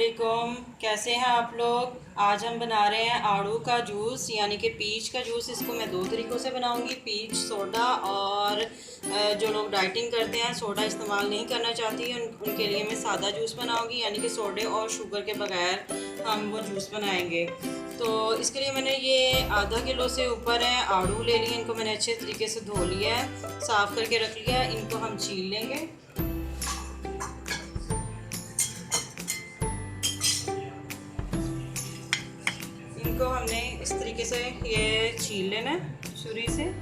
वालेकुम। कैसे हैं आप लोग। आज हम बना रहे हैं आड़ू का जूस यानी कि पीच का जूस। इसको मैं दो तरीक़ों से बनाऊंगी, पीच सोडा और जो लोग डाइटिंग करते हैं सोडा इस्तेमाल नहीं करना चाहती उनके लिए मैं सादा जूस बनाऊंगी यानी कि सोडे और शुगर के बगैर हम वो जूस बनाएंगे। तो इसके लिए मैंने ये आधा किलो से ऊपर है आड़ू ले लिए। इनको मैंने अच्छे तरीके से धो लिया है, साफ़ करके रख लिया है। इनको हम छील लेंगे। इनको हमने इस तरीके से ये छील लेना है छुरी से।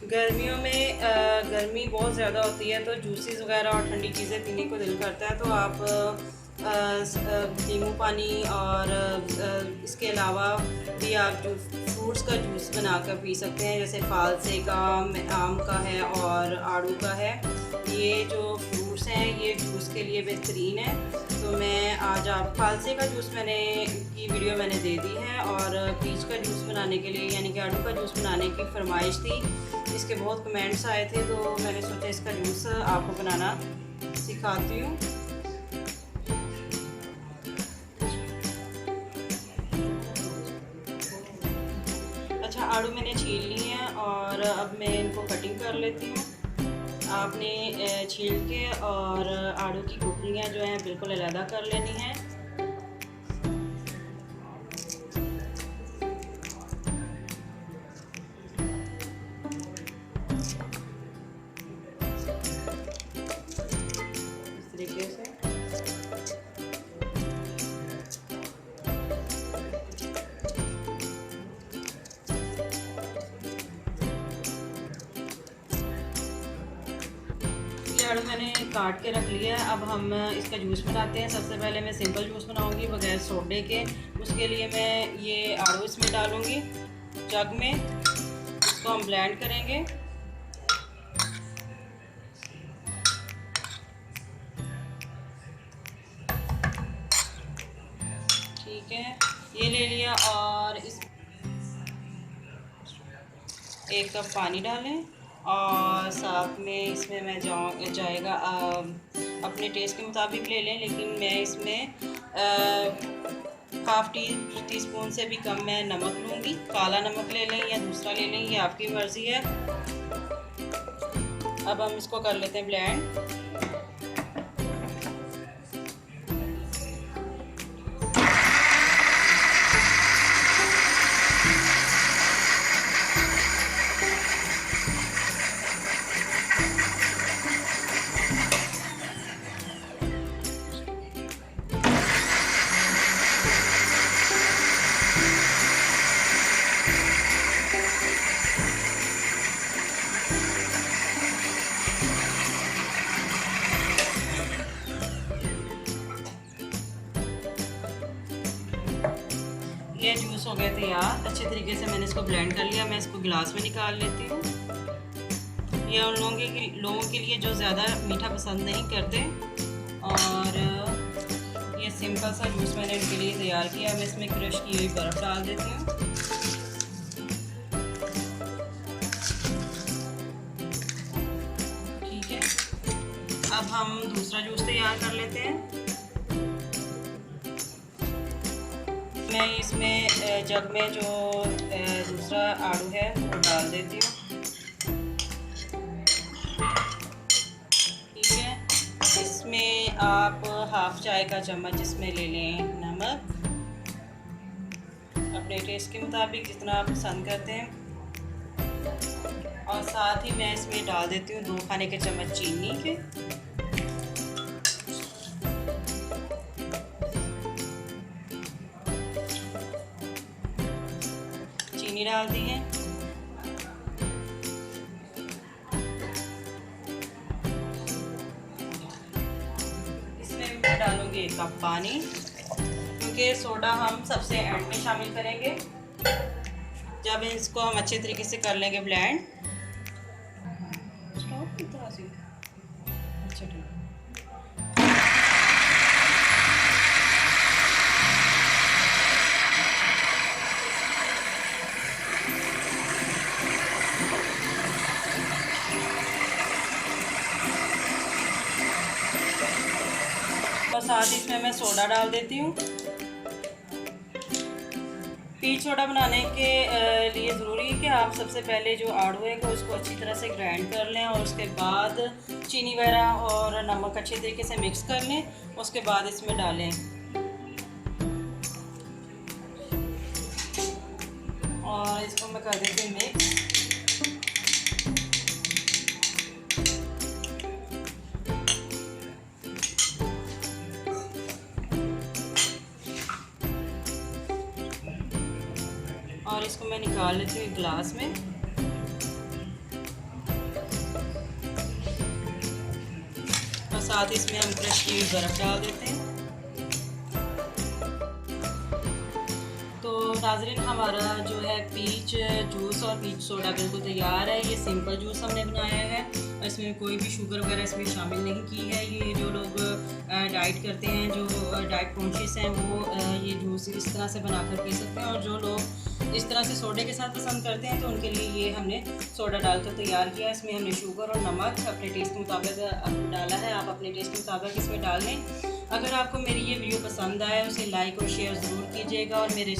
गर्मियों में गर्मी बहुत ज़्यादा होती है तो जूसेस वगैरह और ठंडी चीज़ें पीने को दिल करता है, तो आप नींबू पानी और इसके अलावा भी आप जो फ्रूट्स का जूस बनाकर पी सकते हैं, जैसे फालसे का, आम का है और आड़ू का है। ये जो फ्रूट्स हैं ये जूस के लिए बेहतरीन है। तो मैं आज आप फालसे का जूस की वीडियो मैंने दे दी है, और पीच का जूस बनाने के लिए यानी कि आड़ू का जूस बनाने की फरमाइश थी। इसके बहुत कमेंट्स आए थे तो मैंने सोचा इसका जूस आपको बनाना सिखाती हूँ। अच्छा, आड़ू मैंने छील ली हैं और अब मैं इनको कटिंग कर लेती हूँ। आपने छील के और आड़ू की गुठलियाँ जो हैं बिल्कुल अलग कर लेनी हैं। इस तरीके से आड़ू मैंने काट के रख लिया है। अब हम इसका जूस बनाते हैं। सबसे पहले मैं सिंपल जूस बनाऊंगी बगैर सोडे के। उसके लिए मैं ये आड़ू इसमें डालूंगी जग में। इसको हम ब्लेंड करेंगे। ठीक है, ये ले लिया और इस 1 कप पानी डालें और साथ में इसमें मैं जाएगा अपने टेस्ट के मुताबिक ले लें, लेकिन मैं इसमें हाफ़ टी स्पून से भी कम मैं नमक लूँगी। काला नमक ले लें या दूसरा ले लें, ये आपकी मर्ज़ी है। अब हम इसको कर लेते हैं ब्लेंड। ये जूस हो गए तैयार। अच्छे तरीके से मैंने इसको ब्लेंड कर लिया। मैं इसको गिलास में निकाल लेती हूँ। ये उन लोगों के लिए जो ज़्यादा मीठा पसंद नहीं करते, और ये सिंपल सा जूस मैंने इनके लिए तैयार किया। मैं इसमें क्रश की हुई बर्फ़ डाल देती हूँ। ठीक है, अब हम दूसरा जूस तैयार कर लेते हैं। मैं इसमें जग में जो दूसरा आड़ू है वो डाल देती हूँ। ठीक है, इसमें आप हाफ़ चाय का चम्मच इसमें ले लें नमक, अपने टेस्ट के मुताबिक जितना आप पसंद करते हैं। और साथ ही मैं इसमें डाल देती हूँ 2 खाने के चम्मच चीनी के। चीनी डाल दी है। इसमें मैं डालूंगी 1 कप पानी, क्योंकि सोडा हम सबसे एंड में शामिल करेंगे जब इसको हम अच्छे तरीके से कर लेंगे ब्लेंड। अच्छा, और साथ ही इसमें मैं सोडा डाल देती हूँ। पीच सोडा बनाने के लिए ज़रूरी है कि आप सबसे पहले जो आड़ू है उसको अच्छी तरह से ग्राइंड कर लें और उसके बाद चीनी वगैरह और नमक अच्छे तरीके से मिक्स कर लें, उसके बाद इसमें डालें और इसको मैं कर देती हूँ मिक्स। और इसको मैं निकाल लेती हूँ एक गिलास में। और साथ ही इसमें हम क्रश की हुई बर्फ़ डाल देते हैं। तो नाज़रीन, हमारा जो है पीच जूस और पीच सोडा बिल्कुल तैयार है। ये सिंपल जूस हमने बनाया है, इसमें कोई भी शुगर वगैरह इसमें शामिल नहीं की है। ये जो लोग डाइट करते हैं, जो डाइट कॉन्शियस हैं, वो ये जूस इस तरह से बनाकर पी सकते हैं। और जो लोग इस तरह से सोडे के साथ पसंद करते हैं तो उनके लिए ये हमने सोडा डालकर तैयार किया। इसमें हमने शुगर और नमक अपने टेस्ट के मुताबिक डाला है। आप अपने टेस्ट के मुताबिक इसमें डाल लें। अगर आपको मेरी ये वीडियो पसंद आए उसे लाइक और शेयर ज़रूर कीजिएगा और मेरे